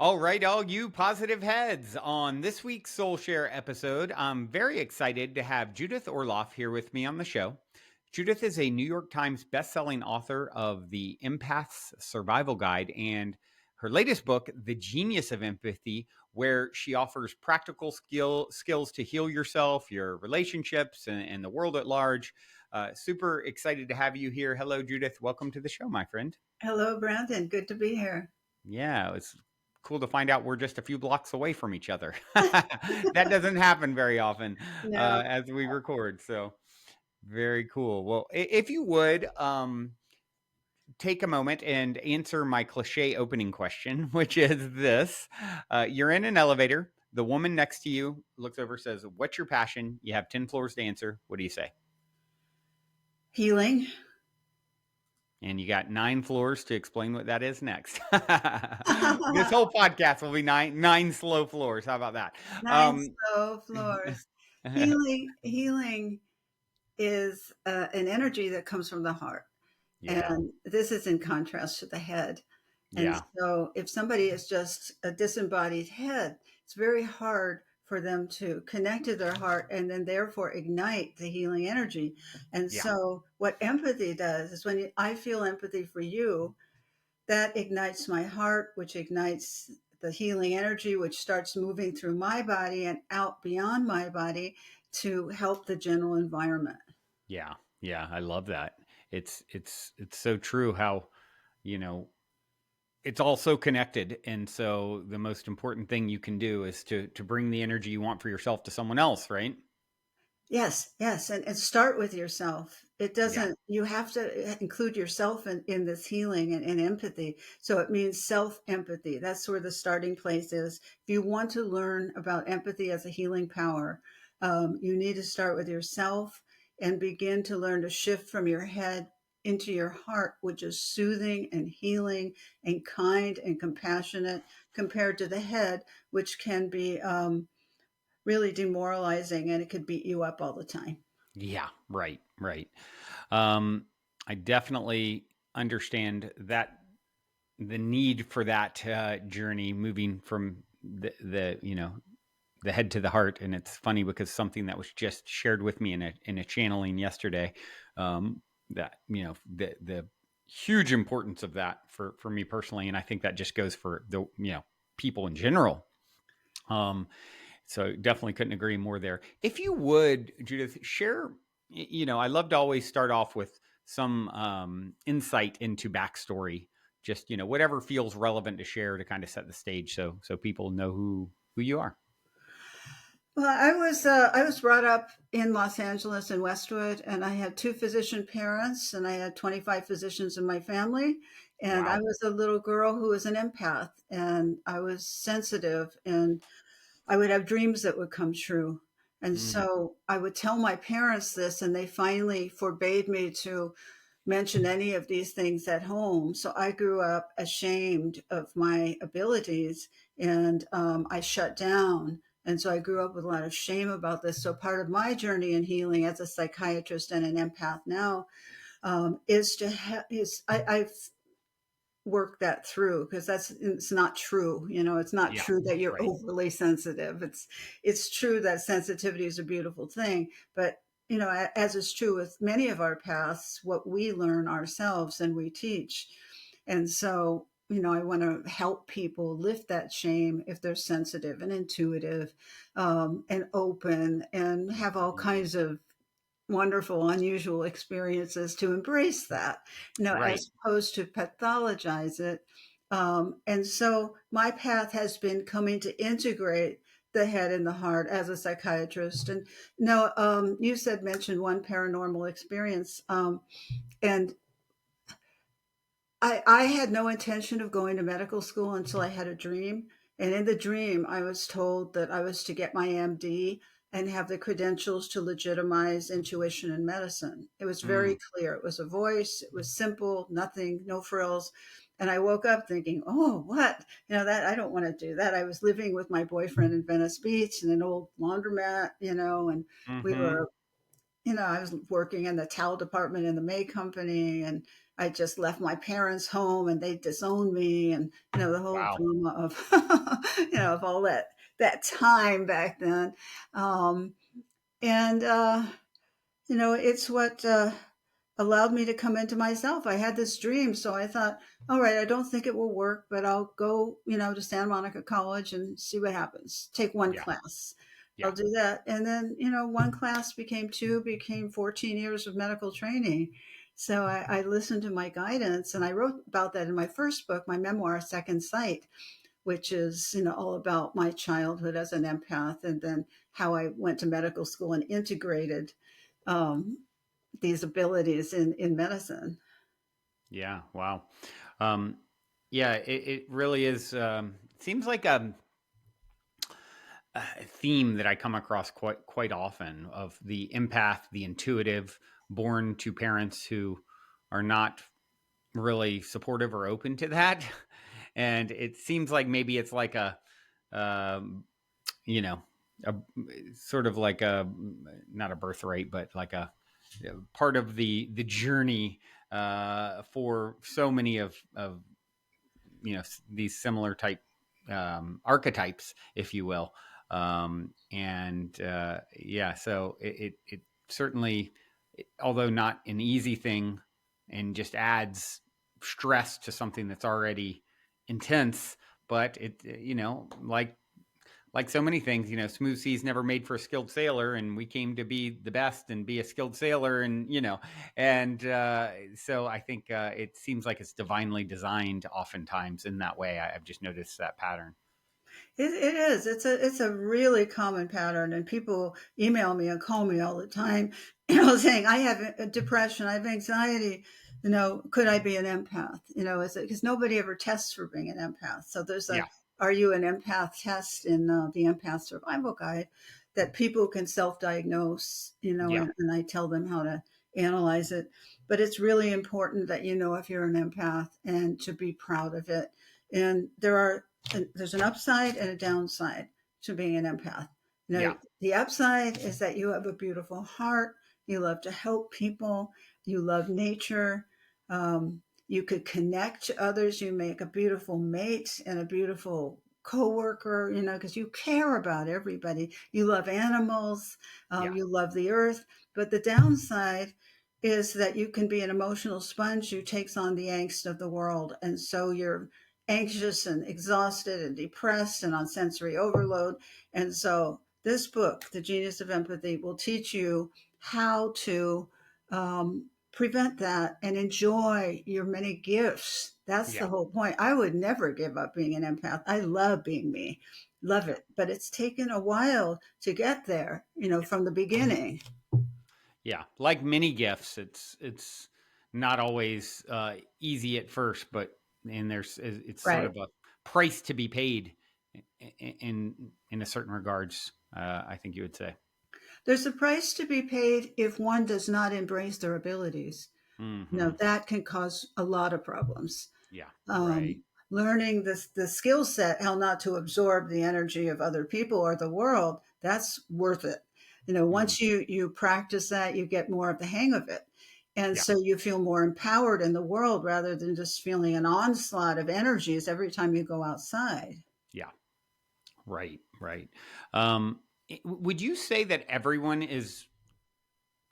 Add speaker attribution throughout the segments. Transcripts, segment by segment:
Speaker 1: All right, all you positive heads. On this week's Soul Share episode, I'm very excited to have Judith Orloff here with me on the show. Judith is a New York Times bestselling author of the Empaths Survival Guide and her latest book, The Genius of Empathy, where she offers practical skills to heal yourself, your relationships, and the world at large. Super excited to have you here. Hello, Judith. Welcome to the show, my friend.
Speaker 2: Hello, Brandon. Good to be here.
Speaker 1: Yeah, it's cool to find out we're just a few blocks away from each other. That doesn't happen very often
Speaker 2: No,
Speaker 1: as we record. So very cool. Well, if you would take a moment and answer my cliche opening question, which is this: you're in an elevator. The woman next to you looks over, says, "What's your passion?" You have 10 floors to answer. What do you say?
Speaker 2: healing.
Speaker 1: And you got 9 floors to explain what that is next. This whole podcast will be nine slow floors. How about that?
Speaker 2: Nine
Speaker 1: Um,
Speaker 2: slow floors. Healing is an energy that comes from the heart.
Speaker 1: yeah,
Speaker 2: And this is in contrast to the head. And
Speaker 1: yeah,
Speaker 2: so if somebody is just a disembodied head, it's very hard for them to connect to their heart and then therefore ignite the healing energy. And
Speaker 1: yeah,
Speaker 2: so what empathy does is I feel empathy for you, that ignites my heart, which ignites the healing energy, which starts moving through my body and out beyond my body to help the general environment.
Speaker 1: yeah, yeah. I love that. It's so true how, you know, it's all so connected. And so the most important thing you can do is to bring the energy you want for yourself to someone else, right?
Speaker 2: Yes, yes. And start with yourself. It
Speaker 1: Yeah.
Speaker 2: doesn't, you have to include yourself in this healing and empathy. So it means self empathy. That's where the starting place is. If you want to learn about empathy as a healing power, you need to start with yourself and begin to learn to shift from your head into your heart, which is soothing and healing and kind and compassionate, compared to the head, which can be really demoralizing and it could beat you up all the time.
Speaker 1: Yeah, right, right. Um, I definitely understand that the need for that journey moving from the head to the heart. And it's funny because something that was just shared with me in a channeling yesterday, that the huge importance of that for me personally, and I think that just goes for the people in general. um so definitely couldn't agree more there. If you would, Judith, share, I love to always start off with some insight into backstory, just, whatever feels relevant to share to kind of set the stage so people know who you are.
Speaker 2: Well, I was brought up in Los Angeles in Westwood, and I had two physician parents, and I had 25 physicians in my family. And I
Speaker 1: Wow.
Speaker 2: was a little girl who was an empath, and I was sensitive, and I would have dreams that would come true. And
Speaker 1: Mm,
Speaker 2: so I would tell my parents this, and they finally forbade me to mention any of these things at home. So I grew up ashamed of my abilities, and I shut down. And so I grew up with a lot of shame about this. So part of my journey in healing as a psychiatrist and an empath now is to I've worked that through, because it's not true. It's not
Speaker 1: yeah.
Speaker 2: true that you're
Speaker 1: Right.
Speaker 2: overly sensitive. It's true that sensitivity is a beautiful thing, but as is true with many of our paths, what we learn ourselves and we teach. And so I want to help people lift that shame if they're sensitive and intuitive, and open and have all
Speaker 1: Mm,
Speaker 2: kinds of wonderful, unusual experiences, to embrace that,
Speaker 1: right.
Speaker 2: as opposed to pathologize it. And so my path has been coming to integrate the head and the heart as a psychiatrist. And now, you said mentioned one paranormal experience, and I had no intention of going to medical school until I had a dream. And in the dream, I was told that I was to get my MD and have the credentials to legitimize intuition in medicine. It was
Speaker 1: Mm,
Speaker 2: very clear. It was a voice, it was simple, nothing, no frills. And I woke up thinking, oh, what? That I don't want to do that. I was living with my boyfriend in Venice Beach in an old laundromat, and we
Speaker 1: mm-hmm.
Speaker 2: were I was working in the towel department in the May company, and I just left my parents' home and they disowned me, and the whole
Speaker 1: Wow.
Speaker 2: drama of of all that time back then. Um, and it's what allowed me to come into myself. I had this dream, so I thought, all right, I don't think it will work, but I'll go, to Santa Monica College and see what happens. Take one
Speaker 1: Yeah.
Speaker 2: class. I'll
Speaker 1: Yeah.
Speaker 2: do that. And then, one class became two, became 14 years of medical training. So I listened to my guidance, and I wrote about that in my first book, my memoir, Second Sight, which is, all about my childhood as an empath, and then how I went to medical school and integrated um, these abilities in medicine.
Speaker 1: Yeah. Wow. Um, yeah, it really is. Seems like a theme that I come across quite often of the empath, the intuitive, born to parents who are not really supportive or open to that. And it seems like maybe it's like um, you know, a sort of like a not a birthright, but like a part of the journey for so many of these similar type archetypes, if you will. And yeah, so it certainly, although not an easy thing, and just adds stress to something that's already intense. But it, like so many things, smooth seas never made for a skilled sailor, and we came to be the best and be a skilled sailor, and so I think it seems like it's divinely designed, oftentimes in that way. I've just noticed that pattern.
Speaker 2: It is. It's a really common pattern, and people email me and call me all the time, saying I have a depression, I have anxiety. Could I be an empath? Is it because nobody ever tests for being an empath? So there's a
Speaker 1: Yeah,
Speaker 2: "Are you an empath?" test in the Empath Survival Guide that people can self-diagnose.
Speaker 1: yeah,
Speaker 2: And I tell them how to analyze it. But it's really important that you know if you're an empath and to be proud of it. And there's an upside and a downside to being an empath.
Speaker 1: yeah,
Speaker 2: The upside is that you have a beautiful heart. You love to help people. You love nature. You could connect to others. You make a beautiful mate and a beautiful coworker, because you care about everybody. You love animals.
Speaker 1: yeah,
Speaker 2: You love the earth. But the downside is that you can be an emotional sponge who takes on the angst of the world. And so you're anxious and exhausted and depressed and on sensory overload. And so, this book, The Genius of Empathy, will teach you how to prevent that and enjoy your many gifts. That's the
Speaker 1: yeah,
Speaker 2: whole point. I would never give up being an empath. I love being me, love
Speaker 1: yeah,
Speaker 2: it. But it's taken a while to get there, from the beginning.
Speaker 1: yeah. Like many gifts, it's not always easy at first, but and it's sort
Speaker 2: Right.
Speaker 1: of a price to be paid in a certain regards. I think you would say.
Speaker 2: There's a price to be paid if one does not embrace their abilities.
Speaker 1: Hmm.
Speaker 2: That can cause a lot of problems.
Speaker 1: Yeah. Right.
Speaker 2: um, Learning the skill set, how not to absorb the energy of other people or the world, that's worth it.
Speaker 1: Hmm.
Speaker 2: Once you practice that, you get more of the hang of it. And
Speaker 1: Yeah.
Speaker 2: so you feel more empowered in the world rather than just feeling an onslaught of energies every time you go outside.
Speaker 1: Yeah. Right. Right. Um, would you say that everyone is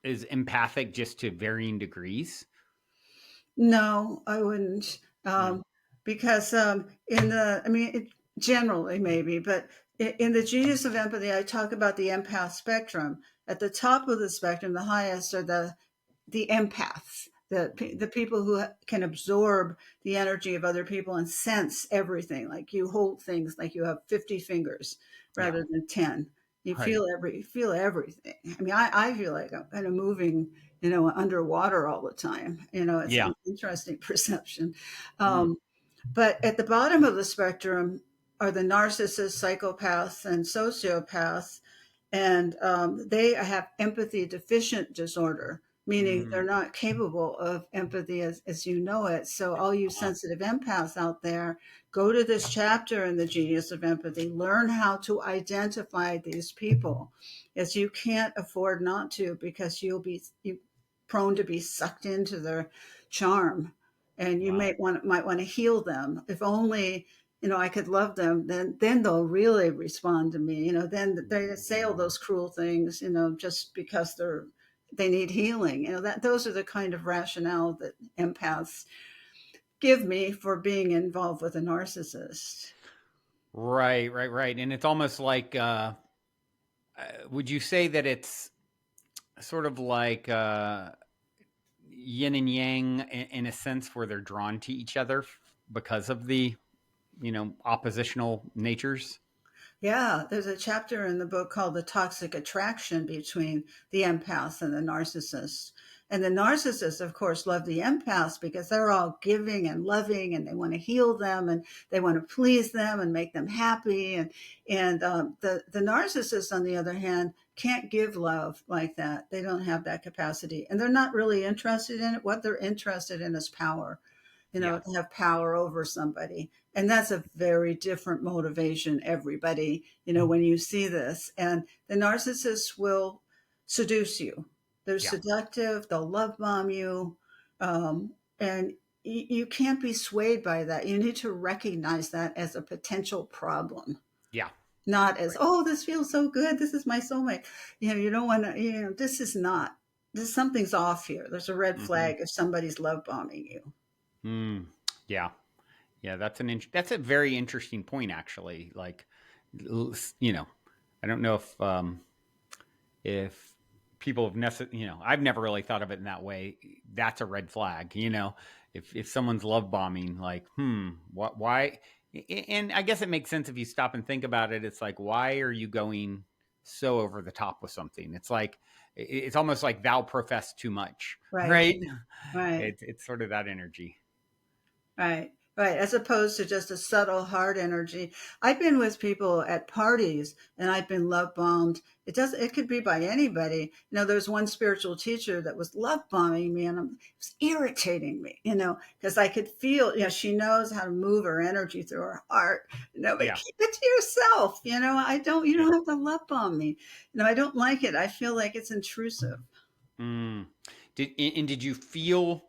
Speaker 1: empathic, just to varying degrees?
Speaker 2: No, I wouldn't.
Speaker 1: No.
Speaker 2: Because generally maybe, but in the Genius of Empathy, I talk about the empath spectrum. At the top of the spectrum, the highest are the empaths, the people who can absorb the energy of other people and sense everything. Like you hold things like you have 50 fingers
Speaker 1: Yeah.
Speaker 2: rather than 10. You
Speaker 1: Right.
Speaker 2: feel everything. I feel like I'm kind of moving, underwater all the time. It's
Speaker 1: Yeah.
Speaker 2: an interesting perception.
Speaker 1: Mm.
Speaker 2: Um, but at the bottom of the spectrum are the narcissists, psychopaths, and sociopaths, and they have empathy deficient disorder, meaning they're
Speaker 1: Mm.
Speaker 2: not capable of empathy as you know it. So, all you
Speaker 1: Uh-huh.
Speaker 2: sensitive empaths out there, go to this chapter in The Genius of Empathy, learn how to identify these people, as you can't afford not to, because you'll be prone to be sucked into charm, and you
Speaker 1: Wow.
Speaker 2: might want to heal them. If only, I could love them, then they'll really respond to me. Then they say all those cruel things, just because they need healing. That those are the kind of rationale that empaths give me for being involved with a narcissist.
Speaker 1: Right, right, right. And it's almost like, would you say that it's sort of like yin and yang in a sense where they're drawn to each other because of the, oppositional natures?
Speaker 2: Yeah, there's a chapter in the book called The Toxic Attraction between the empaths and the narcissists. And the narcissists, of course, love the empaths because they're all giving and loving, and they want to heal them, and they want to please them and make them happy. And the narcissists, on the other hand, can't give love like that. They don't have that capacity, and they're not really interested in it. What they're interested in is power,
Speaker 1: Yeah.
Speaker 2: to have power over somebody. And that's a very different motivation, everybody, when you see this. And the narcissists will seduce you. They're
Speaker 1: Yeah.
Speaker 2: seductive, they'll love bomb you. And you can't be swayed by that. You need to recognize that as a potential problem,
Speaker 1: Yeah.
Speaker 2: not as,
Speaker 1: Right.
Speaker 2: oh, this feels so good. This is my soulmate. You don't want to, this is not, something's off here. There's a red
Speaker 1: Mm-hmm.
Speaker 2: flag if somebody's love bombing you.
Speaker 1: Mm. Yeah. Yeah. That's a very interesting point, actually. Like, you know, I don't know if people have I've never really thought of it in that way. That's a red flag. If someone's love bombing, like, what, why? And I guess it makes sense if you stop and think about it. It's like, why are you going so over the top with something? It's like, it's almost like thou profess too much,
Speaker 2: Right,
Speaker 1: right?
Speaker 2: right.
Speaker 1: It's sort of that energy.
Speaker 2: Right, right. As opposed to just a subtle heart energy. I've been with people at parties and I've been love bombed. It could be by anybody. There's one spiritual teacher that was love bombing me, and it was irritating me, because I could feel, she knows how to move her energy through her heart. But
Speaker 1: Yeah,
Speaker 2: keep it to yourself. You
Speaker 1: yeah.
Speaker 2: don't have to love bomb me. I don't like it. I feel like it's intrusive.
Speaker 1: Mm. Did you feel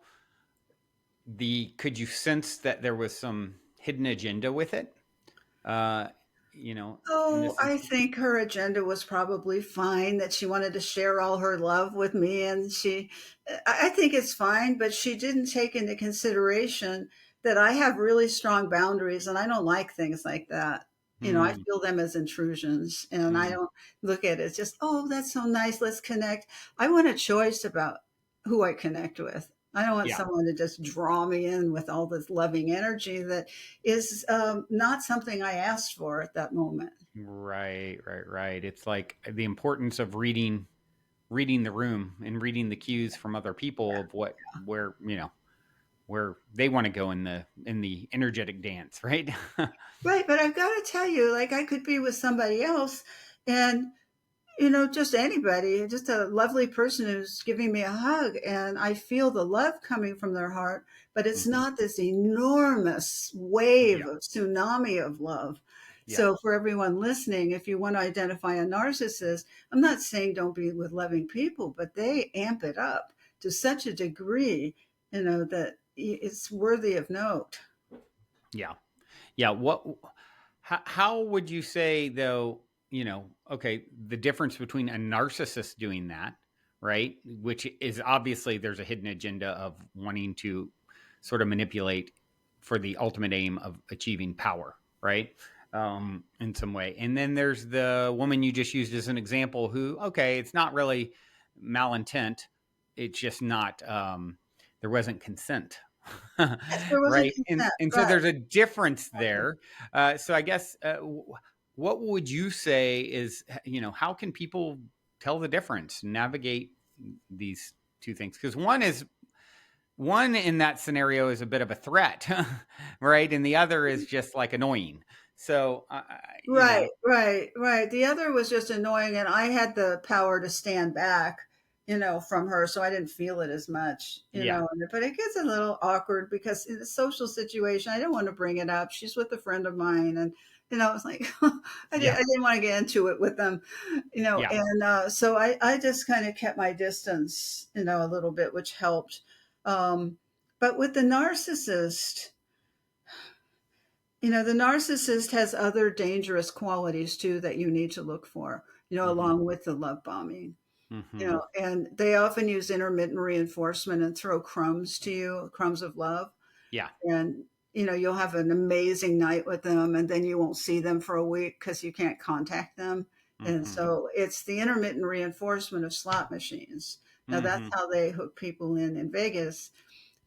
Speaker 1: could you sense that there was some hidden agenda with it? Uh, in
Speaker 2: Oh,
Speaker 1: this
Speaker 2: I
Speaker 1: instance.
Speaker 2: think her agenda was probably fine, that she wanted to share all her love with me. And I think it's fine, but she didn't take into consideration that I have really strong boundaries and I don't like things like that. I
Speaker 1: Mm,
Speaker 2: feel them as intrusions, and I
Speaker 1: mm,
Speaker 2: don't look at it as just, oh, that's so nice. Let's connect. I want a choice about who I connect with. I don't want
Speaker 1: yeah.
Speaker 2: someone to just draw me in with all this loving energy that is not something I asked for at that moment.
Speaker 1: Right, right, right. It's like the importance of reading the room and reading the cues from other people of where they want to go in the energetic dance, right?
Speaker 2: Right, but I've got to tell you, like, I could be with somebody else, and just anybody, just a lovely person who's giving me a hug, and I feel the love coming from their heart, but it's
Speaker 1: Mhm.
Speaker 2: not this enormous wave
Speaker 1: Yeah,
Speaker 2: of tsunami of love.
Speaker 1: yeah,
Speaker 2: So, for everyone listening, if you want to identify a narcissist, I'm not saying don't be with loving people, but they amp it up to such a degree, that it's worthy of note.
Speaker 1: yeah, yeah. How would you say though? Okay, the difference between a narcissist doing that, right, which is obviously there's a hidden agenda of wanting to sort of manipulate for the ultimate aim of achieving power, right? In some way. And then there's the woman you just used as an example who, okay, it's not really malintent. It's just not, there wasn't consent.
Speaker 2: Yes, there wasn't
Speaker 1: Right. And,
Speaker 2: consent.
Speaker 1: and so
Speaker 2: Right.
Speaker 1: there's a difference
Speaker 2: Exactly.
Speaker 1: there. So I guess, what would you say is, how can people tell the difference, navigate these two things? Because one in that scenario is a bit of a threat, right? And the other is just like annoying. So,
Speaker 2: Right, right, right. The other was just annoying, and I had the power to stand back, from her, so I didn't feel it as much,
Speaker 1: yeah,
Speaker 2: But it gets a little awkward because in a social situation, I don't want to bring it up. She's with a friend of mine, and it's like
Speaker 1: yeah,
Speaker 2: I didn't want to get into it with them,
Speaker 1: yeah,
Speaker 2: and so I just kind of kept my distance, a little bit, which helped. Um, But with the narcissist, the narcissist has other dangerous qualities too that you need to look for,
Speaker 1: Mm-hmm.
Speaker 2: along with the love bombing.
Speaker 1: Mm-hmm.
Speaker 2: And they often use intermittent reinforcement and throw crumbs to you, crumbs of love.
Speaker 1: Yeah.
Speaker 2: And, you'll have an amazing night with them, and then you won't see them for a week because you can't contact them. And
Speaker 1: Mm-hmm.
Speaker 2: so it's the intermittent reinforcement of slot machines. Now, that's
Speaker 1: Mm-hmm.
Speaker 2: how they hook people in Vegas,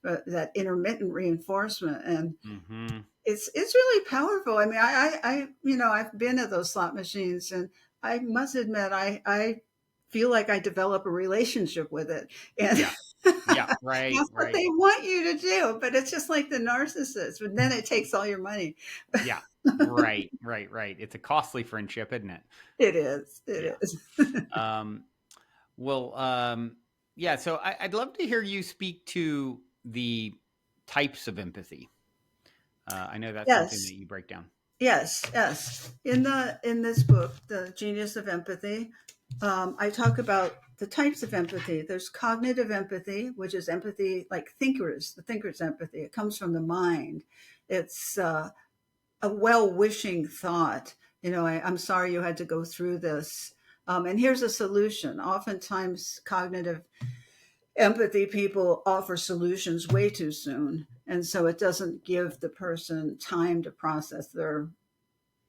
Speaker 2: that intermittent reinforcement. And
Speaker 1: Mm-hmm.
Speaker 2: it's really powerful. I mean, I've been at those slot machines, and I must admit, I feel like I develop a relationship with it, and
Speaker 1: Yeah. Yeah. Right.
Speaker 2: that's what
Speaker 1: Right.
Speaker 2: they want you to do. But it's just like the narcissist, but then it takes all your money.
Speaker 1: Yeah. Right. Right. Right. It's a costly friendship, isn't it?
Speaker 2: It is.
Speaker 1: Yeah.
Speaker 2: It is.
Speaker 1: Um, well, yeah. So I'd love to hear you speak to the types of empathy. I know that's something
Speaker 2: Yes.
Speaker 1: that you break down.
Speaker 2: Yes, yes. In this book, The Genius of Empathy, I talk about the types of empathy. There's cognitive empathy, which is empathy like thinkers, the thinker's empathy. It comes from the mind. It's a well-wishing thought. I'm sorry you had to go through this. And here's a solution. Oftentimes, cognitive empathy people offer solutions way too soon. And so it doesn't give the person time to process their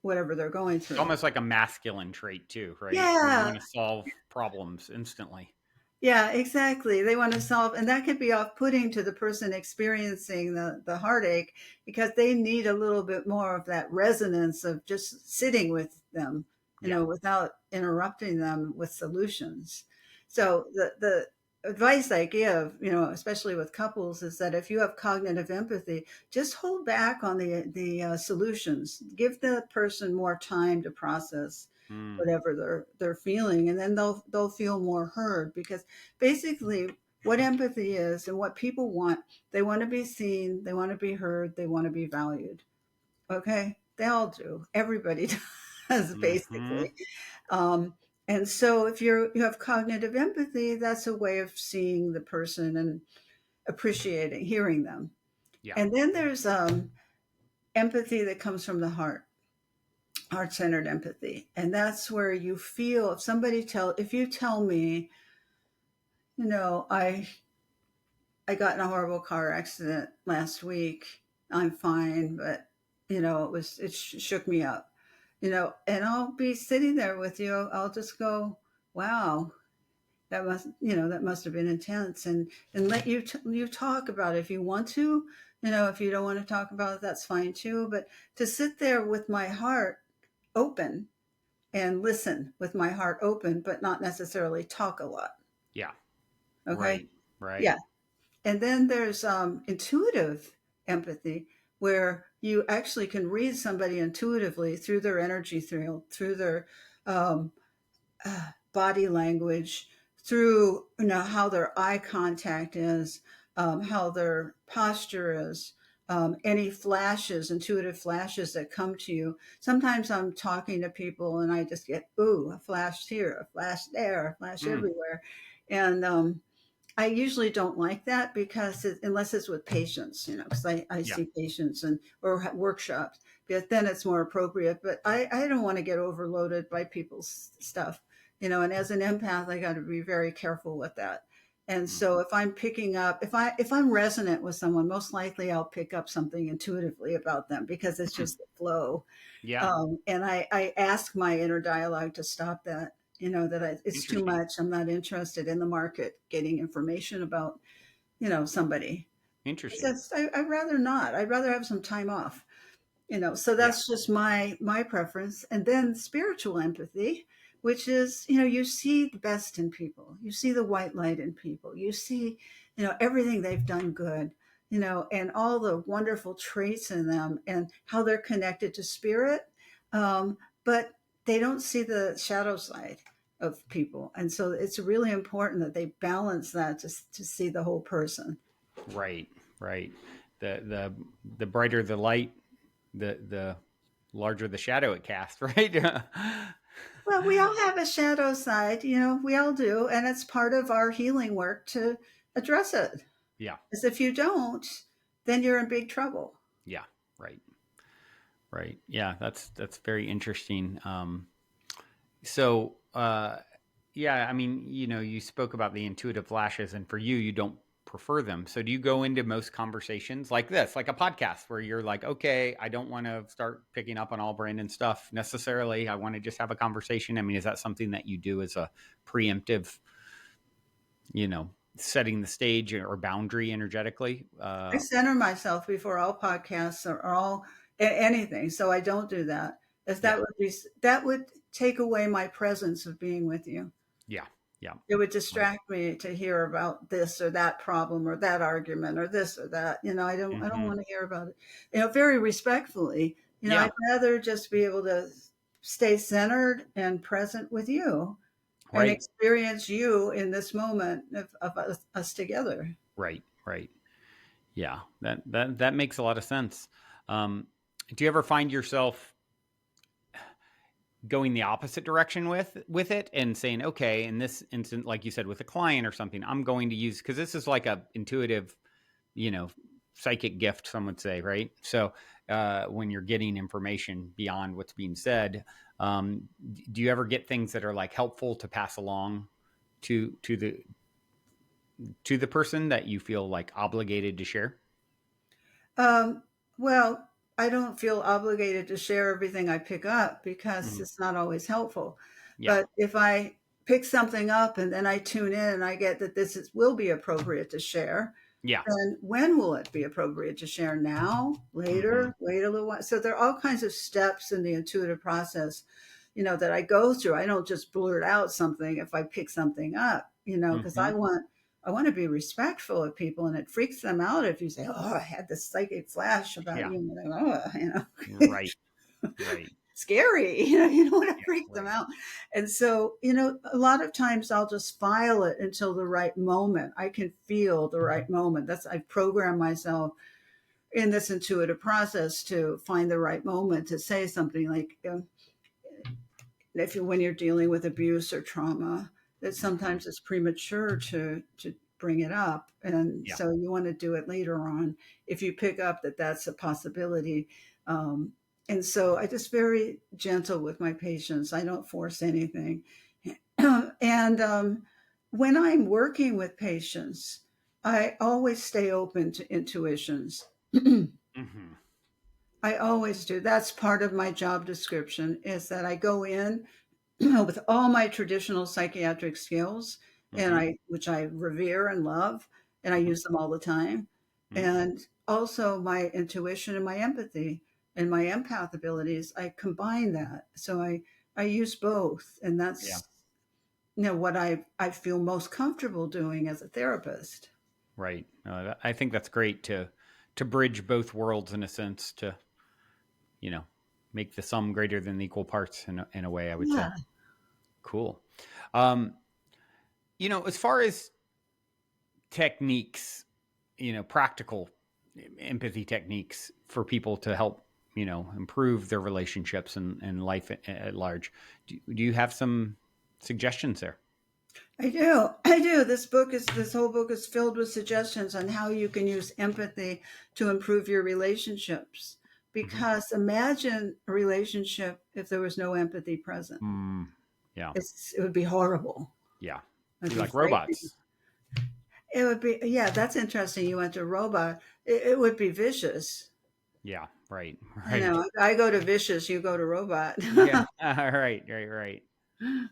Speaker 2: whatever they're going
Speaker 1: It's
Speaker 2: through.
Speaker 1: almost like a masculine trait too, right? We
Speaker 2: Yeah,
Speaker 1: want to solve problems instantly.
Speaker 2: yeah, exactly. They want to solve, and that could be off-putting to the person experiencing the heartache because they need a little bit more of that resonance of just sitting with them,
Speaker 1: Yeah.
Speaker 2: without interrupting them with solutions. So the advice I give, especially with couples, is that if you have cognitive empathy, just hold back on the solutions. Give the person more time to process
Speaker 1: Mm.
Speaker 2: whatever they're feeling, and then they'll feel more heard, because basically what empathy is and what people want, they want to be seen, they want to be heard, they want to be valued. Okay, they all do, everybody does
Speaker 1: Hmm.
Speaker 2: basically. um, and so if you have cognitive empathy, that's a way of seeing the person and appreciating hearing them.
Speaker 1: Yeah.
Speaker 2: And then there's empathy that comes from the heart-centered empathy, and that's where you feel, if you tell me, I got in a horrible car accident last week, I'm fine, but it shook me up, and I'll be sitting there with you, I'll just go, wow, that must have been intense, and let you talk about it if you want to. If you don't want to talk about it, that's fine too, but to sit there with my heart open and listen with my heart open, but not necessarily talk a lot.
Speaker 1: Yeah.
Speaker 2: Okay.
Speaker 1: Right. Right.
Speaker 2: Yeah. And then there's intuitive empathy, where you actually can read somebody intuitively through their energy field, through their um, body language, through how their eye contact is, how their posture is, any flashes, intuitive flashes that come to you. Sometimes I'm talking to people and I just get, ooh, a flash here, a flash there, a flash
Speaker 1: Mm.
Speaker 2: everywhere. And I usually don't like that, because unless it's with patients, because I
Speaker 1: Yeah.
Speaker 2: see patients or workshops, but then it's more appropriate. But I don't want to get overloaded by people's stuff, and as an empath, I got to be very careful with that. And
Speaker 1: Mm.
Speaker 2: so if I'm picking up, if I'm resonant with someone, most likely I'll pick up something intuitively about them, because it's
Speaker 1: Mm.
Speaker 2: just the flow.
Speaker 1: Yeah.
Speaker 2: And I ask my inner dialogue to stop that, it's too
Speaker 1: Interesting.
Speaker 2: much. I'm not interested in the market getting information about, somebody.
Speaker 1: Interesting.
Speaker 2: I'd rather not. I'd rather have some time off, so
Speaker 1: Yeah.
Speaker 2: that's just my preference. And then spiritual empathy, which is, you see the best in people, you see the white light in people, you see, everything they've done good, and all the wonderful traits in them and how they're connected to spirit. But they don't see the shadow side of people, and so it's really important that they balance that to see the whole person.
Speaker 1: Right. Right. The brighter the light, the larger the shadow it casts. Right.
Speaker 2: Well, we all have a shadow side, we all do, and it's part of our healing work to address it.
Speaker 1: Yeah.
Speaker 2: Because if you don't, then you're in big trouble.
Speaker 1: Yeah. Right. Right. Yeah. That's very interesting. So, yeah, I mean, you spoke about the intuitive lashes, and for you, you don't prefer them. So, do you go into most conversations like this, like a podcast, where you're like, okay, I don't want to start picking up on all Brandon stuff necessarily. I want to just have a conversation. I mean, is that something that you do as a preemptive, setting the stage or boundary energetically?
Speaker 2: I center myself before all podcasts or all anything, so I don't do that. If
Speaker 1: Yeah,
Speaker 2: that would take away my presence of being with you.
Speaker 1: yeah, yeah.
Speaker 2: It would
Speaker 1: Right.
Speaker 2: distract me to hear about this or that problem or that argument or this or that. I don't
Speaker 1: Hmm.
Speaker 2: want to hear about it. Very respectfully.
Speaker 1: Yeah.
Speaker 2: I'd rather just be able to stay centered and present with you and
Speaker 1: Right.
Speaker 2: experience you in this moment of us together.
Speaker 1: Right. Right. Yeah. That makes a lot of sense. Um, do you ever find yourself going the opposite direction with it and saying, okay, in this instant, like you said, with a client or something, I'm going to use, because this is like a intuitive, you know psychic gift, some would say, right? So when you're getting information beyond what's being said, do you ever get things that are like helpful to pass along to the person that you feel like obligated to share?
Speaker 2: Um, well, I don't feel obligated to share everything I pick up because
Speaker 1: Hmm.
Speaker 2: it's not always helpful.
Speaker 1: Yeah.
Speaker 2: But if I pick something up and then I tune in and I get that will be appropriate to share,
Speaker 1: Yeah.
Speaker 2: then when will it be appropriate to share? Now,
Speaker 1: Hmm.
Speaker 2: later, wait a little while. So there are all kinds of steps in the intuitive process, that I go through. I don't just blurt out something if I pick something up, because
Speaker 1: Hmm.
Speaker 2: I want to be respectful of people, and it freaks them out if you say, "Oh, I had this psychic flash about
Speaker 1: Yeah.
Speaker 2: you," and they're like, "Oh,
Speaker 1: Right. Right.
Speaker 2: scary." You don't want to
Speaker 1: Yeah.
Speaker 2: freak them
Speaker 1: Right.
Speaker 2: out. And so, a lot of times I'll just file it until the right moment. I can feel the right moment. I've programmed myself in this intuitive process to find the right moment to say something like, when you're dealing with abuse or trauma, that
Speaker 1: Hmm.
Speaker 2: sometimes it's premature to bring it up, and
Speaker 1: Yeah.
Speaker 2: so you want to do it later on if you pick up that that's a possibility. And so I just very gentle with my patients. I don't force anything. And when I'm working with patients, I always stay open to intuitions.
Speaker 1: Hmm.
Speaker 2: I always do. That's part of my job description, is that I go in with all my traditional psychiatric skills, and
Speaker 1: Hmm.
Speaker 2: which I revere and love, and I
Speaker 1: Hmm.
Speaker 2: use them all the time.
Speaker 1: Hmm.
Speaker 2: And also my intuition and my empathy and my empath abilities, I combine that. So I use both, and
Speaker 1: Yeah.
Speaker 2: that's what I feel most comfortable doing as a therapist.
Speaker 1: Right. I think that's great to bridge both worlds in a sense, to you know make the sum greater than the equal parts in a way, I would say.
Speaker 2: Yeah.
Speaker 1: Cool. Um, as far as techniques, practical empathy techniques for people to help improve their relationships and life at large, do you have some suggestions there?
Speaker 2: I do. I do. This whole book is filled with suggestions on how you can use empathy to improve your relationships.
Speaker 1: Hmm.
Speaker 2: Because imagine a relationship if there was no empathy present.
Speaker 1: Yeah.
Speaker 2: It would be horrible.
Speaker 1: Yeah.
Speaker 2: It'd
Speaker 1: Be
Speaker 2: be
Speaker 1: like
Speaker 2: frightening.
Speaker 1: robots.
Speaker 2: It would be, yeah, that's interesting. You went to robot. It would be vicious.
Speaker 1: Yeah. Right. Right.
Speaker 2: I go to vicious, you go to robot.
Speaker 1: Yeah. Right. Right. Right. Yeah.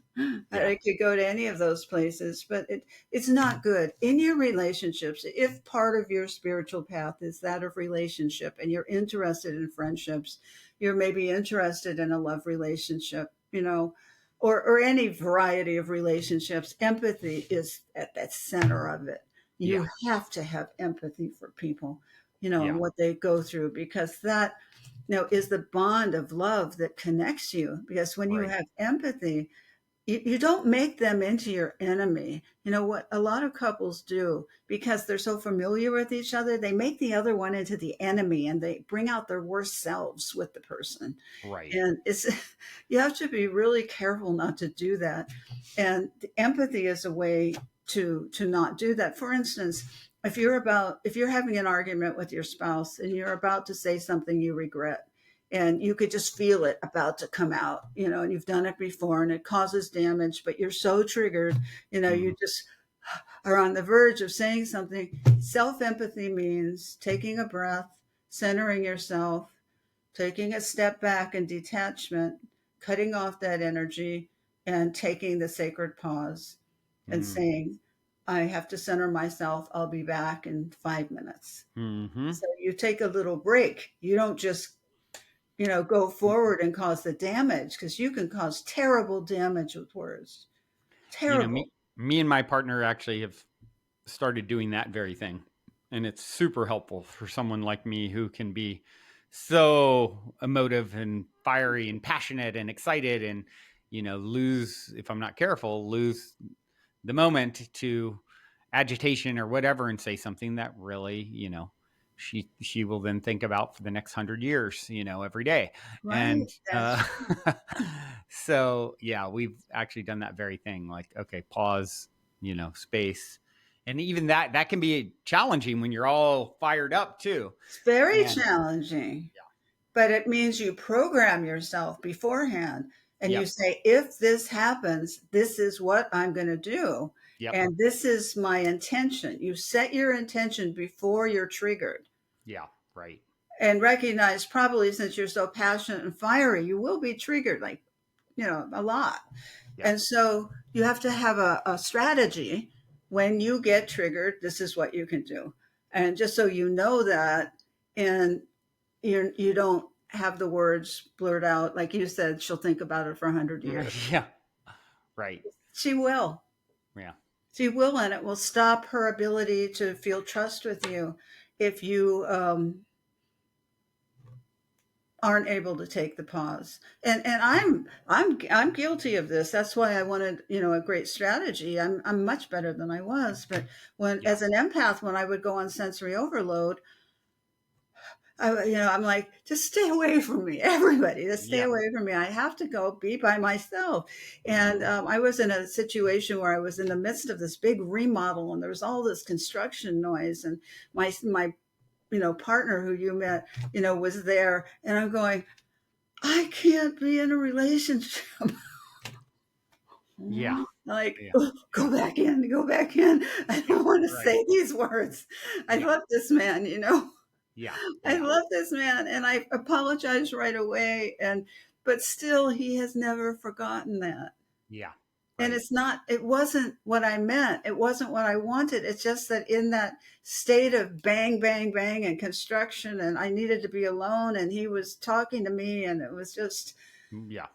Speaker 2: I could go to any of those places, but it's not good in your relationships. If part of your spiritual path is that of relationship, and you're interested in friendships, you're maybe interested in a love relationship, or any variety of relationships. Empathy is at that center of it.
Speaker 1: Yeah.
Speaker 2: You have to have empathy for people, and
Speaker 1: Yeah.
Speaker 2: what they go through, because that is the bond of love that connects you. Because when you
Speaker 1: Right.
Speaker 2: have empathy, you don't make them into your enemy. What a lot of couples do, because they're so familiar with each other, they make the other one into the enemy, and they bring out their worst selves with the person.
Speaker 1: Right.
Speaker 2: And it's you have to be really careful not to do that. And empathy is a way to not do that. For instance, if you're having an argument with your spouse and you're about to say something you regret, and you could just feel it about to come out, and you've done it before and it causes damage, but you're so triggered,
Speaker 1: Mm,
Speaker 2: you just are on the verge of saying something. Self-empathy means taking a breath, centering yourself, taking a step back in detachment, cutting off that energy, and taking the sacred pause and
Speaker 1: mm,
Speaker 2: saying, I have to center myself. I'll be back in 5 minutes.
Speaker 1: mm-hmm.
Speaker 2: So you take a little break. You don't just, go forward and cause the damage, because you can cause terrible damage with words. Terrible.
Speaker 1: Me and my partner actually have started doing that very thing. And it's super helpful for someone like me who can be so emotive and fiery and passionate and excited and, lose, if I'm not careful, lose the moment to agitation or whatever and say something that really, she will then think about for the next 100 years, every day.
Speaker 2: Right.
Speaker 1: And
Speaker 2: That's
Speaker 1: so, yeah, we've actually done that very thing. Like, okay, pause, space. And even that can be challenging when you're all fired up too.
Speaker 2: it's very
Speaker 1: And
Speaker 2: challenging. But it means you program yourself beforehand and you
Speaker 1: yep,
Speaker 2: say, if this happens, this is what I'm going to do.
Speaker 1: yep,
Speaker 2: And this is my intention. You set your intention before you're triggered,
Speaker 1: yeah, right.
Speaker 2: and recognize, probably since you're so passionate and fiery, you will be triggered, like, a lot.
Speaker 1: Yep,
Speaker 2: And so you have to have a strategy. When you get triggered, this is what you can do. And just so you know that, and you don't have the words blurred out. Like you said, she'll think about it for 100 years.
Speaker 1: yeah, right.
Speaker 2: She will.
Speaker 1: Yeah,
Speaker 2: She will, and it will stop her ability to feel trust with you if you aren't able to take the pause. And I'm guilty of this. That's why I wanted, a great strategy. I'm much better than I was, but when,
Speaker 1: yeah,
Speaker 2: as an empath, when I would go on sensory overload, I'm like, just stay away from me, everybody. Just stay
Speaker 1: yeah.
Speaker 2: away from me. I have to go be by myself. And I was in a situation where I was in the midst of this big remodel, and there was all this construction noise, and my partner who you met, was there, and I'm going, I can't be in a relationship.
Speaker 1: Yeah,
Speaker 2: Like,
Speaker 1: yeah,
Speaker 2: "Oh, go back in, go back in. I
Speaker 1: yeah,
Speaker 2: don't want to
Speaker 1: right.
Speaker 2: say these words. I
Speaker 1: Yeah,
Speaker 2: love this man.
Speaker 1: yeah,
Speaker 2: I
Speaker 1: yeah,
Speaker 2: love this man, and I apologized right away, but still he has never forgotten that.
Speaker 1: yeah,
Speaker 2: And
Speaker 1: right.
Speaker 2: it wasn't what I meant. It wasn't what I wanted. It's just that in that state of bang, bang, bang and construction, and I needed to be alone, and he was talking to me, and it was just
Speaker 1: Yeah,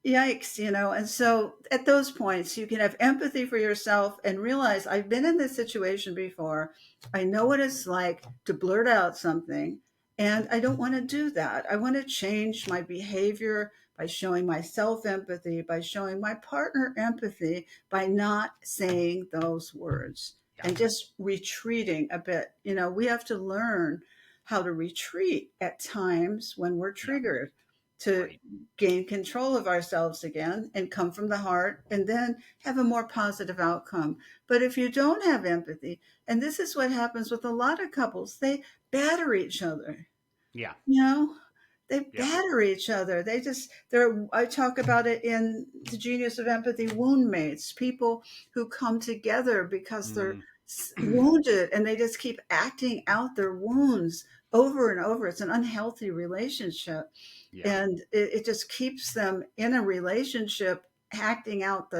Speaker 2: yikes. And so at those points, you can have empathy for yourself and realize, I've been in this situation before. I know what it's like to blurt out something, and I don't want to do that. I want to change my behavior by showing myself empathy, by showing my partner empathy, by not saying those words
Speaker 1: yeah,
Speaker 2: and just retreating a bit. We have to learn how to retreat at times when we're
Speaker 1: yeah,
Speaker 2: triggered, to
Speaker 1: right.
Speaker 2: gain control of ourselves again and come from the heart, and then have a more positive outcome. But if you don't have empathy, and this is what happens with a lot of couples, they batter each other.
Speaker 1: Yeah,
Speaker 2: You know, they
Speaker 1: yeah,
Speaker 2: batter each other. I talk about it in The Genius of Empathy, wound mates, people who come together because they're
Speaker 1: mm,
Speaker 2: wounded, and they just keep acting out their wounds over and over. It's an unhealthy relationship,
Speaker 1: yeah,
Speaker 2: and it just keeps them in a relationship acting out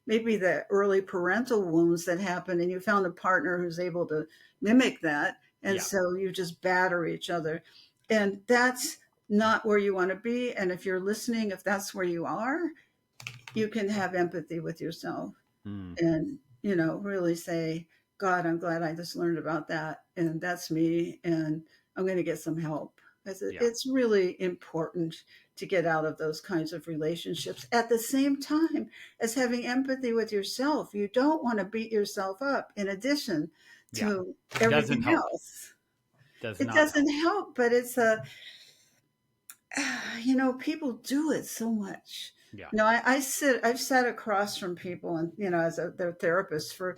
Speaker 2: maybe the early parental wounds that happen, and you found a partner who's able to mimic that, and
Speaker 1: yeah,
Speaker 2: so you just batter each other, and that's not where you want to be. And if you're listening, if that's where you are, you can have empathy with yourself,
Speaker 1: mm,
Speaker 2: and really say, God, I'm glad I just learned about that, and that's me, and I'm going to get some help, because
Speaker 1: yeah,
Speaker 2: it's really important to get out of those kinds of relationships at the same time as having empathy with yourself. You don't want to beat yourself up in addition
Speaker 1: yeah.
Speaker 2: to
Speaker 1: Doesn't
Speaker 2: everything
Speaker 1: help.
Speaker 2: else.
Speaker 1: Does
Speaker 2: It
Speaker 1: not help.
Speaker 2: doesn't help, but people do it so much.
Speaker 1: Yeah,
Speaker 2: I've sat across from people, and, as their therapist for,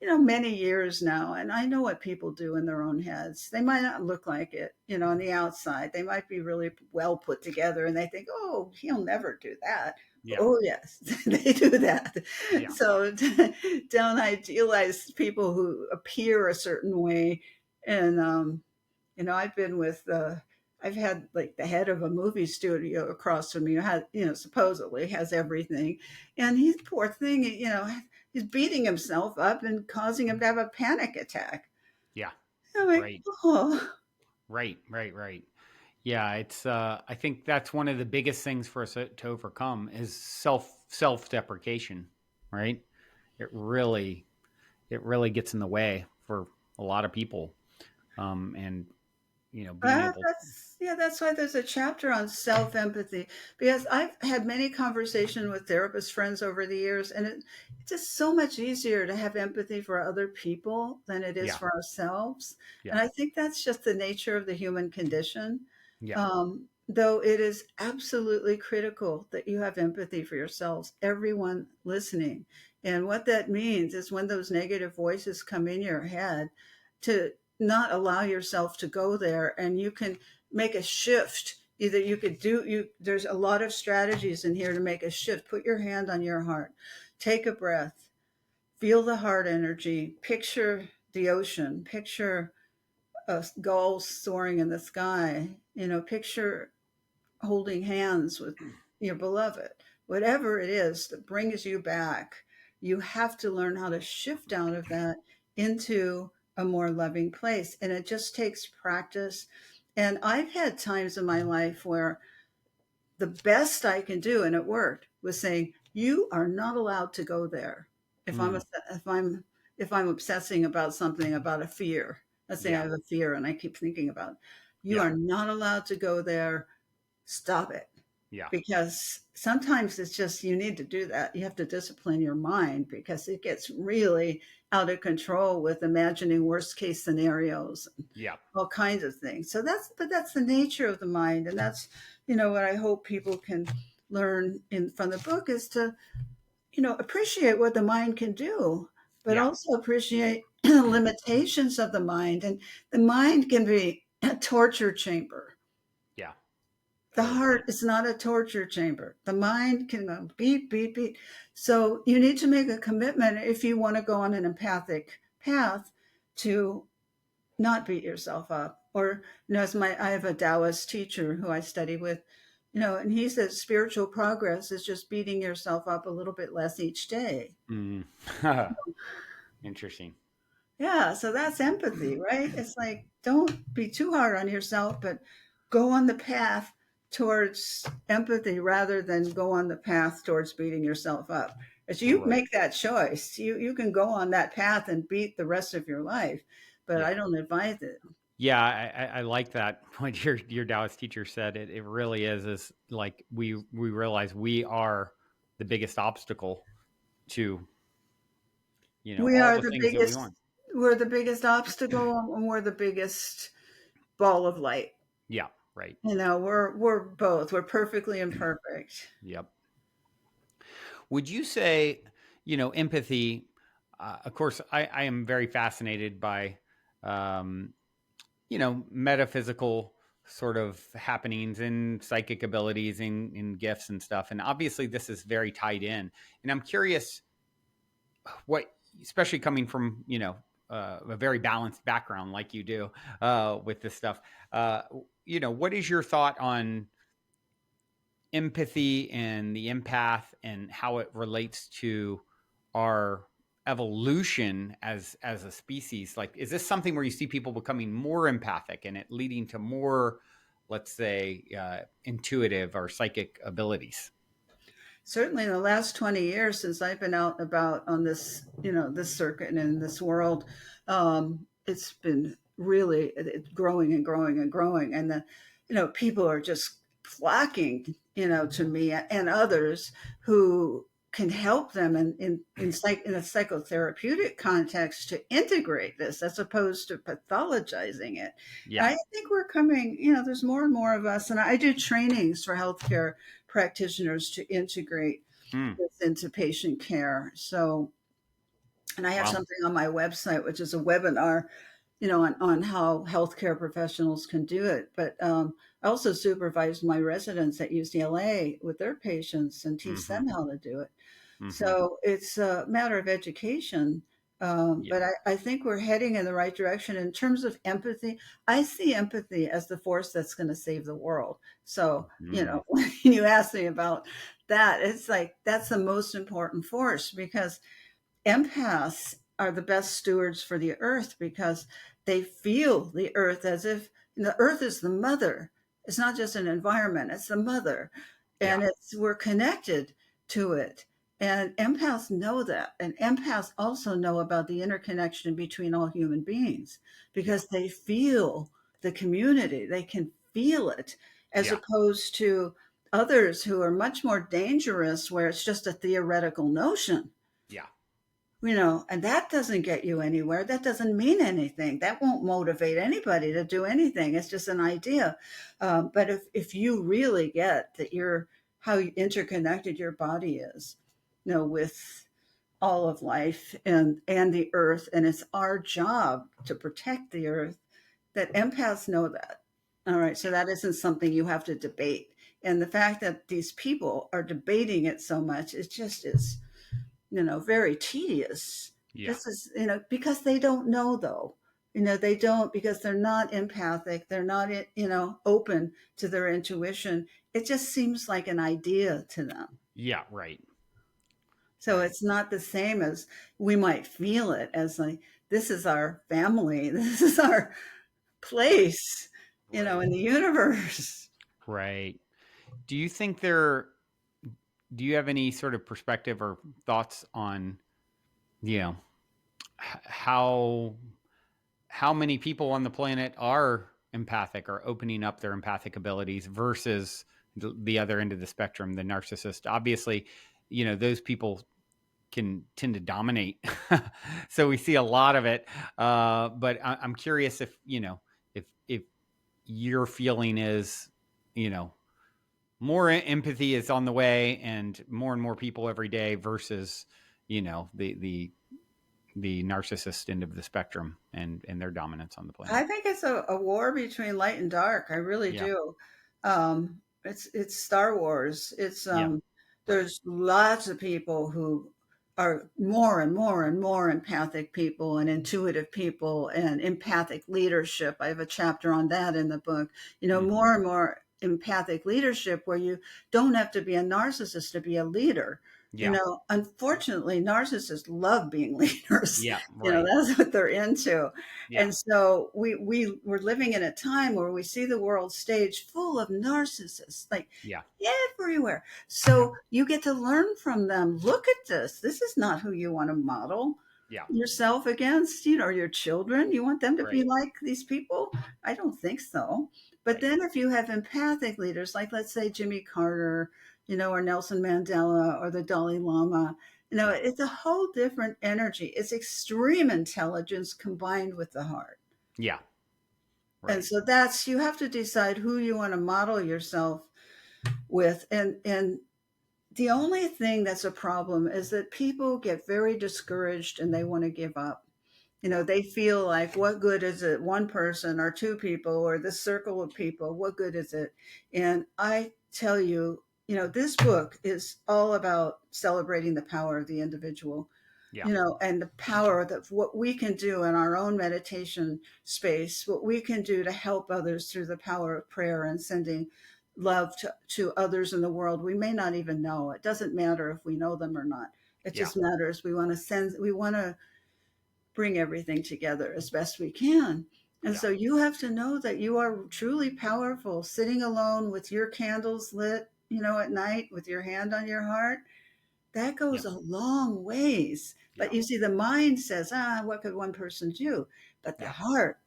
Speaker 2: many years now, and I know what people do in their own heads. They might not look like it, on the outside. They might be really well put together, and they think, "Oh, he'll never do that."
Speaker 1: Yeah.
Speaker 2: Oh, yes, they do that.
Speaker 1: Yeah.
Speaker 2: So don't idealize people who appear a certain way. And I've been with I've had like the head of a movie studio across from me who had, supposedly has everything. And he's poor thing, he's beating himself up and causing him to have a panic attack.
Speaker 1: Yeah.
Speaker 2: I'm like,
Speaker 1: Right.
Speaker 2: oh,
Speaker 1: Right. Right. Right. Yeah. It's, I think that's one of the biggest things for us to overcome is self deprecation. Right. It really, it really gets in the way for a lot of people. And, being able,
Speaker 2: that's why there's a chapter on self empathy, because I've had many conversations with therapist friends over the years, and it's just so much easier to have empathy for other people than it is
Speaker 1: yeah.
Speaker 2: for ourselves.
Speaker 1: Yeah.
Speaker 2: And I think that's just the nature of the human condition.
Speaker 1: Yeah.
Speaker 2: Though it is absolutely critical that you have empathy for yourselves, everyone listening. And what that means is when those negative voices come in your head, to not allow yourself to go there, and you can make a shift. Either you could do you there's a lot of strategies in here to make a shift. Put your hand on your heart, take a breath, feel the heart energy, picture the ocean, picture a gull soaring in the sky, picture holding hands with your beloved. Whatever it is that brings you back, you have to learn how to shift out of that into a more loving place. And it just takes practice. And I've had times in my life where the best I can do, and it worked, was saying, "You are not allowed to go there." If I'm
Speaker 1: Mm,
Speaker 2: if I'm if I'm obsessing about something, about a fear, let's say I
Speaker 1: yeah.
Speaker 2: have a fear and I keep thinking about, you
Speaker 1: Yeah.
Speaker 2: are not allowed to go there. Stop it.
Speaker 1: Yeah.
Speaker 2: Because sometimes it's just you need to do that. You have to discipline your mind because it gets really out of control with imagining worst case scenarios,
Speaker 1: Yeah.
Speaker 2: all kinds of things. So that's the nature of the mind, and that's what I hope people can learn in from the book is to appreciate what the mind can do, but
Speaker 1: Yeah.
Speaker 2: also appreciate limitations of the mind. And the mind can be a torture chamber.
Speaker 1: Yeah.
Speaker 2: The
Speaker 1: Totally.
Speaker 2: heart is not a torture chamber. The mind can go beat, beat, beat. So you need to make a commitment if you want to go on an empathic path to not beat yourself up. Or, as I have a Taoist teacher who I study with, and he says spiritual progress is just beating yourself up a little bit less each day.
Speaker 1: Mm. Interesting.
Speaker 2: Yeah, so that's empathy, right? It's like don't be too hard on yourself, but go on the path towards empathy rather than go on the path towards beating yourself up. As you
Speaker 1: Right.
Speaker 2: make that choice, you can go on that path and beat the rest of your life, but I
Speaker 1: Yeah.
Speaker 2: don't advise it.
Speaker 1: Yeah. I like that. What your Taoist teacher said, it really is like we realize we are the biggest obstacle to,
Speaker 2: We
Speaker 1: all
Speaker 2: are
Speaker 1: the
Speaker 2: the
Speaker 1: things that we
Speaker 2: biggest
Speaker 1: want.
Speaker 2: we're the biggest obstacle and we're the biggest ball of light.
Speaker 1: Yeah. Right.
Speaker 2: We're both. We're perfectly imperfect.
Speaker 1: Yep. Would you say, empathy? Of course, I am very fascinated by, um, metaphysical sort of happenings and psychic abilities and gifts and stuff. And obviously, this is very tied in. And I'm curious what, especially coming from, a very balanced background like you do with this stuff. What is your thought on empathy and the empath and how it relates to our evolution as a species? Like, is this something where you see people becoming more empathic and it leading to more, let's say, intuitive or psychic abilities?
Speaker 2: Certainly in the last 20 years since I've been out and about on this, this circuit and in this world, it's been really growing and growing and growing. And people are just flocking, to me and others who can help them in a psychotherapeutic context to integrate this as opposed to pathologizing it. And
Speaker 1: Yeah.
Speaker 2: I think we're coming, there's more and more of us. And I do trainings for healthcare practitioners to integrate
Speaker 1: Mm,
Speaker 2: this into patient care. So And I have
Speaker 1: Wow.
Speaker 2: something on my website, which is a webinar, on how healthcare professionals can do it. But I also supervise my residents at UCLA with their patients and teach
Speaker 1: Mm-hmm.
Speaker 2: them how to do it.
Speaker 1: Mm-hmm.
Speaker 2: So it's a matter of education.
Speaker 1: Yeah.
Speaker 2: But I think we're heading in the right direction in terms of empathy. I see empathy as the force that's going to save the world. So,
Speaker 1: Mm.
Speaker 2: when you ask me about that, it's like that's the most important force because empaths are the best stewards for the earth because they feel the earth as if the earth is the mother. It's not just an environment, it's the mother.
Speaker 1: Yeah.
Speaker 2: And we're connected to it. And empaths know that. And empaths also know about the interconnection between all human beings
Speaker 1: Yeah.
Speaker 2: because they feel the community. They can feel it as
Speaker 1: Yeah.
Speaker 2: opposed to others who are much more dangerous, where it's just a theoretical notion,
Speaker 1: Yeah.
Speaker 2: and that doesn't get you anywhere. That doesn't mean anything. That won't motivate anybody to do anything. It's just an idea. But if you really get that how interconnected your body is, with all of life and the earth, and it's our job to protect the earth, that empaths know that. All right. So that isn't something you have to debate. And the fact that these people are debating it so much, it just is very tedious.
Speaker 1: Yeah.
Speaker 2: This is, because they don't know though. They don't because they're not empathic. They're not, open to their intuition. It just seems like an idea to them.
Speaker 1: Yeah. Right.
Speaker 2: So
Speaker 1: Right.
Speaker 2: it's not the same as we might feel it as like, this is our family. This is our
Speaker 1: Right.
Speaker 2: place,
Speaker 1: Right.
Speaker 2: in the universe.
Speaker 1: Right. Do you think do you have any sort of perspective or thoughts on, you know, how many people on the planet are empathic or opening up their empathic abilities versus the other end of the spectrum, the narcissist? Obviously, those people can tend to dominate. So we see a lot of it. But I'm curious if, if your feeling is, you know, more empathy is on the way and more people every day versus, the narcissist end of the spectrum and their dominance on the planet.
Speaker 2: I think it's a war between light and dark. I really
Speaker 1: Yeah.
Speaker 2: do. It's Star Wars. It's
Speaker 1: Yeah. Right.
Speaker 2: there's lots of people who are more and more and more empathic people and intuitive people and empathic leadership. I have a chapter on that in the book.
Speaker 1: Mm-hmm.
Speaker 2: More and more empathic leadership where you don't have to be a narcissist to be a leader.
Speaker 1: Yeah.
Speaker 2: Unfortunately, narcissists love being leaders.
Speaker 1: Yeah. Right.
Speaker 2: That's what they're into.
Speaker 1: Yeah.
Speaker 2: And so we're living in a time where we see the world stage full of narcissists, like
Speaker 1: Yeah.
Speaker 2: everywhere.
Speaker 1: Yeah.
Speaker 2: So you get to learn from them. Look at this. This is not who you want to model
Speaker 1: Yeah.
Speaker 2: yourself against, your children. You want them to be
Speaker 1: Right.
Speaker 2: like these people? I don't think so. But
Speaker 1: Right.
Speaker 2: then if you have empathic leaders, like let's say Jimmy Carter, or Nelson Mandela or the Dalai Lama,
Speaker 1: Yeah.
Speaker 2: it's a whole different energy. It's extreme intelligence combined with the heart.
Speaker 1: Yeah.
Speaker 2: And
Speaker 1: Right.
Speaker 2: so you have to decide who you want to model yourself with. And the only thing that's a problem is that people get very discouraged and they want to give up.
Speaker 1: Yeah.
Speaker 2: They feel like, what good is it? One person or two people or this circle of people, what good is it? And I tell you, this book is all about celebrating the power of the individual,
Speaker 1: Yeah.
Speaker 2: and the power of what we can do in our own meditation space, what we can do to help others through the power of prayer and sending love to others in the world we may not even know. It doesn't matter if we know them or not. It
Speaker 1: Yeah.
Speaker 2: just matters we want to bring everything together as best we can. And
Speaker 1: Yeah.
Speaker 2: so you have to know that you are truly powerful, sitting alone with your candles lit, at night with your hand on your heart. That
Speaker 1: Yeah.
Speaker 2: goes a long ways. But
Speaker 1: Yeah.
Speaker 2: you see, the mind says, what could one person do? But the
Speaker 1: Yeah.
Speaker 2: heart,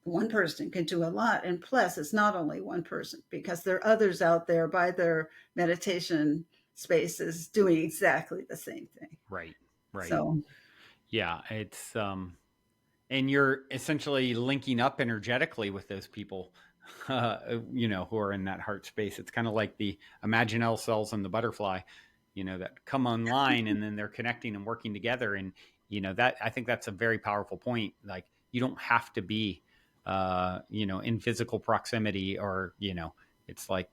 Speaker 2: one person can do a lot. And plus, it's not only one person because there are others out there by their meditation spaces doing exactly the same thing.
Speaker 1: Right. Right.
Speaker 2: So
Speaker 1: Yeah. It's and you're essentially linking up energetically with those people, who are in that heart space. It's kind of like the imaginal cells and the butterfly. that come online, and then they're connecting and working together. And, that, I think that's a very powerful point. Like, you don't have to be, in physical proximity, or, it's like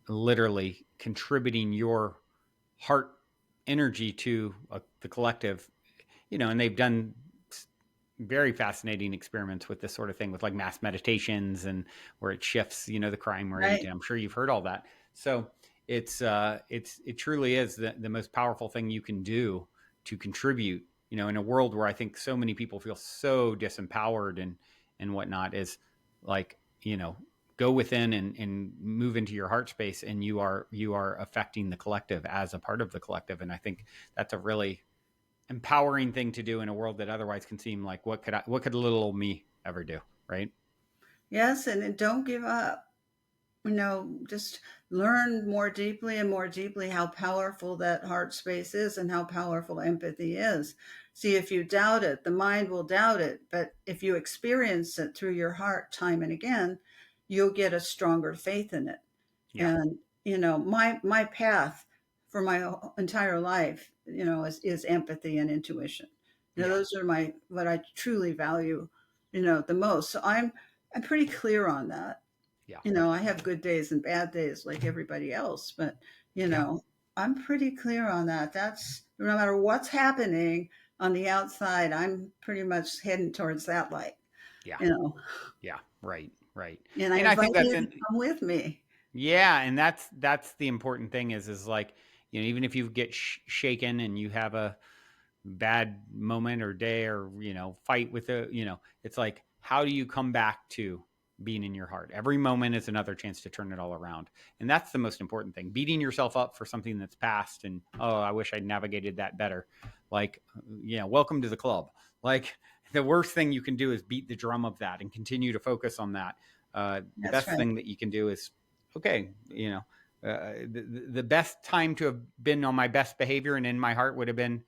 Speaker 1: literally contributing your heart energy to the collective, and they've done very fascinating experiments with this sort of thing, with like mass meditations, and where it shifts, the crime rate.
Speaker 2: Right.
Speaker 1: And I'm sure you've heard all that. So it truly is the most powerful thing you can do to contribute, in a world where I think so many people feel so disempowered and whatnot, is like, go within and move into your heart space, and you are affecting the collective as a part of the collective. And I think that's a really empowering thing to do in a world that otherwise can seem like, what could a little old me ever do, right?
Speaker 2: Yes, and don't give up. Just learn more deeply how powerful that heart space is and how powerful empathy is. See, if you doubt it, the mind will doubt it. But if you experience it through your heart time and again, you'll get a stronger faith in it.
Speaker 1: Yeah,
Speaker 2: And, my path for my entire life, is empathy and intuition.
Speaker 1: yeah,
Speaker 2: Those are what I truly value, the most. So I'm pretty clear on that.
Speaker 1: yeah,
Speaker 2: I have good days and bad days like everybody else, but you
Speaker 1: yeah,
Speaker 2: know, I'm pretty clear on that. That's no matter what's happening on the outside, I'm pretty much heading towards that light,
Speaker 1: yeah,
Speaker 2: you know.
Speaker 1: yeah. Right, right.
Speaker 2: And I
Speaker 1: And I
Speaker 2: invite
Speaker 1: think that's
Speaker 2: you to
Speaker 1: in
Speaker 2: come with me.
Speaker 1: Yeah, and that's the important thing, is like, even if you get shaken and you have a bad moment or day, or fight with it's like, how do you come back to being in your heart? Every moment is another chance to turn it all around. And that's the most important thing. Beating yourself up for something that's past, and, oh, I wish I'd navigated that better, like, welcome to the club. Like, the worst thing you can do is beat the drum of that and continue to focus on that. The
Speaker 2: That's
Speaker 1: best
Speaker 2: right.
Speaker 1: thing that you can do is, okay, the best time to have been on my best behavior and in my heart would have been,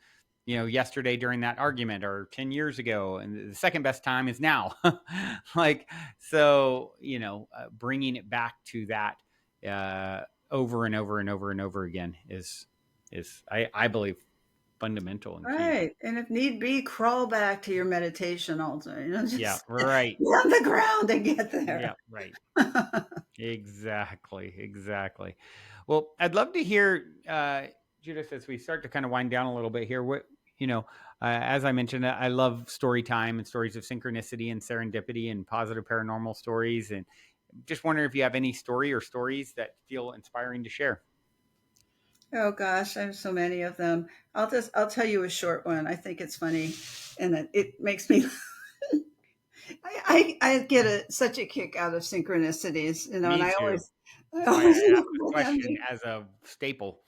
Speaker 1: yesterday during that argument, or 10 years ago. And the second best time is now. Like, so, bringing it back to that, over and over and over and over again is I believe fundamental and key.
Speaker 2: Right. And if need be, crawl back to your meditation also.
Speaker 1: Yeah,
Speaker 2: Just
Speaker 1: right.
Speaker 2: get on the ground and get
Speaker 1: Yeah,
Speaker 2: there.
Speaker 1: right. Exactly, exactly. Well, I'd love to hear, Judith, as we start to kind of wind down a little bit here. What, as I mentioned, I love story time and stories of synchronicity and serendipity and positive paranormal stories. And just wondering if you have any story or stories that feel inspiring to share.
Speaker 2: Oh gosh, I have so many of them. I'll tell you a short one. I think it's funny, and it makes me I get such a kick out of synchronicities, and
Speaker 1: Me too.
Speaker 2: I
Speaker 1: That's why I
Speaker 2: always
Speaker 1: asked the
Speaker 2: look at them.
Speaker 1: question as a staple.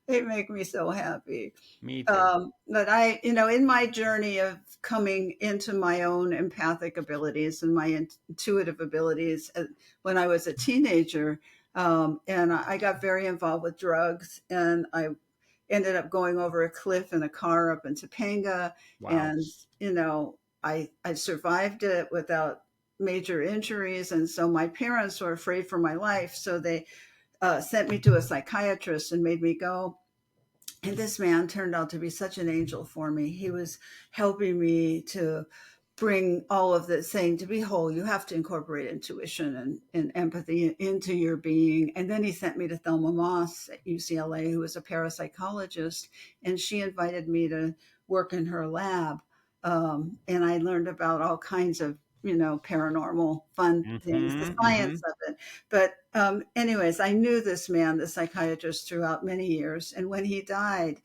Speaker 2: They make me so happy.
Speaker 1: Me too.
Speaker 2: But in my journey of coming into my own empathic abilities and my intuitive abilities, when I was a teenager, and I got very involved with drugs, and I ended up going over a cliff in a car up in Topanga,
Speaker 1: Wow.
Speaker 2: and I survived it without major injuries, and so my parents were afraid for my life, so they sent me to a psychiatrist and made me go. And this man turned out to be such an angel for me. He was helping me to bring all of this, saying to be whole, you have to incorporate intuition and empathy into your being. And then he sent me to Thelma Moss at UCLA, who was a parapsychologist, and she invited me to work in her lab. And I learned about all kinds of, paranormal fun things, the
Speaker 1: Mm-hmm. Mm-hmm.
Speaker 2: science of it. But anyways, I knew this man, the psychiatrist, throughout many years. And when he died,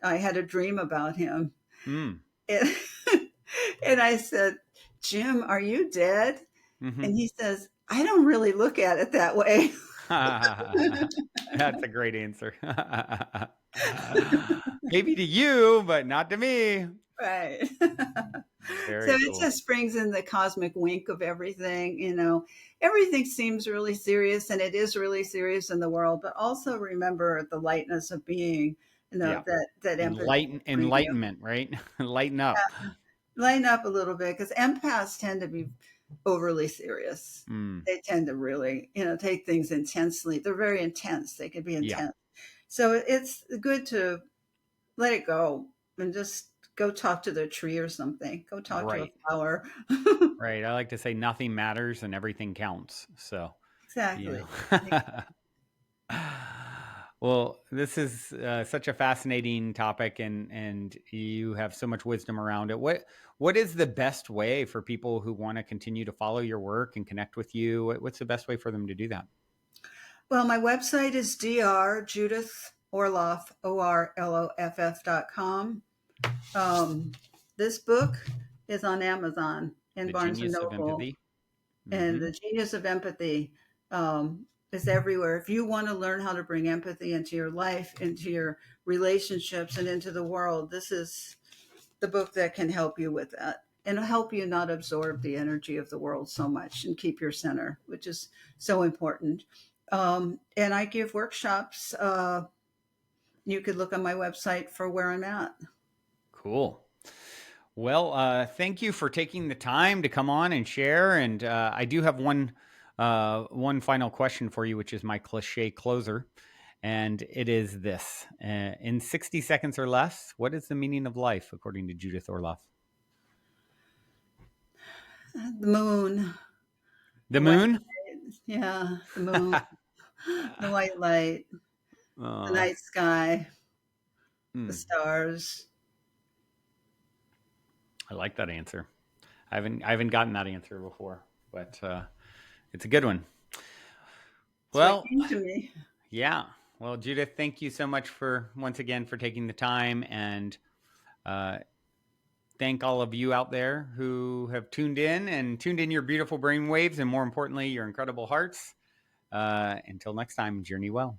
Speaker 2: I had a dream about him.
Speaker 1: Mm.
Speaker 2: And, and I said, Jim, are you dead?
Speaker 1: Mm-hmm.
Speaker 2: And he says, I don't really look at it that way.
Speaker 1: That's a great answer. Maybe to you, but not to me.
Speaker 2: Right. So
Speaker 1: Very
Speaker 2: it
Speaker 1: cool.
Speaker 2: just brings in the cosmic wink of everything. Everything seems really serious, and it is really serious in the world, but also remember the lightness of being,
Speaker 1: Yeah.
Speaker 2: that empathy will bring you.
Speaker 1: Enlightenment, right? Lighten up.
Speaker 2: Lighten up a little bit, because empaths tend to be overly serious.
Speaker 1: Mm.
Speaker 2: They tend to really, take things intensely. They're very intense. They can be
Speaker 1: Yeah.
Speaker 2: intense. So it's good to let it go and just go talk to the tree or something. Go talk to a
Speaker 1: Right.
Speaker 2: flower.
Speaker 1: Right. I like to say nothing matters and everything counts. So, you
Speaker 2: Exactly.
Speaker 1: know. Well, this is such a fascinating topic, and you have so much wisdom around it. What is the best way for people who want to continue to follow your work and connect with you? What's the best way for them to do that?
Speaker 2: Well, my website is Judith Orloff, ORLOFF.com. Um, this book is on Amazon and
Speaker 1: The
Speaker 2: Barnes and
Speaker 1: genius of
Speaker 2: Noble,
Speaker 1: empathy.
Speaker 2: and
Speaker 1: Hmm.
Speaker 2: the genius of empathy is everywhere. If you want to learn how to bring empathy into your life, into your relationships, and into the world, this is the book that can help you with that and help you not absorb the energy of the world so much and keep your center, which is so important. And I give workshops. You could look on my website for where I'm at.
Speaker 1: Cool. Well, thank you for taking the time to come on and share. And I do have one final question for you, which is my cliche closer, and it is this: in 60 seconds or less, what is the meaning of life, according to Judith Orloff?
Speaker 2: The moon,
Speaker 1: The
Speaker 2: the white
Speaker 1: moon.
Speaker 2: light. Yeah, the moon, the white light, the
Speaker 1: uh,
Speaker 2: night sky, the
Speaker 1: hmm,
Speaker 2: stars.
Speaker 1: I like that answer. I haven't gotten that answer before, but it's a good one.
Speaker 2: That's what
Speaker 1: Well,
Speaker 2: came to me.
Speaker 1: yeah. Well, Judith, thank you so much for once again for taking the time, and uh, thank all of you out there who have tuned in your beautiful brain waves, and more importantly, your incredible hearts. Until next time, journey well.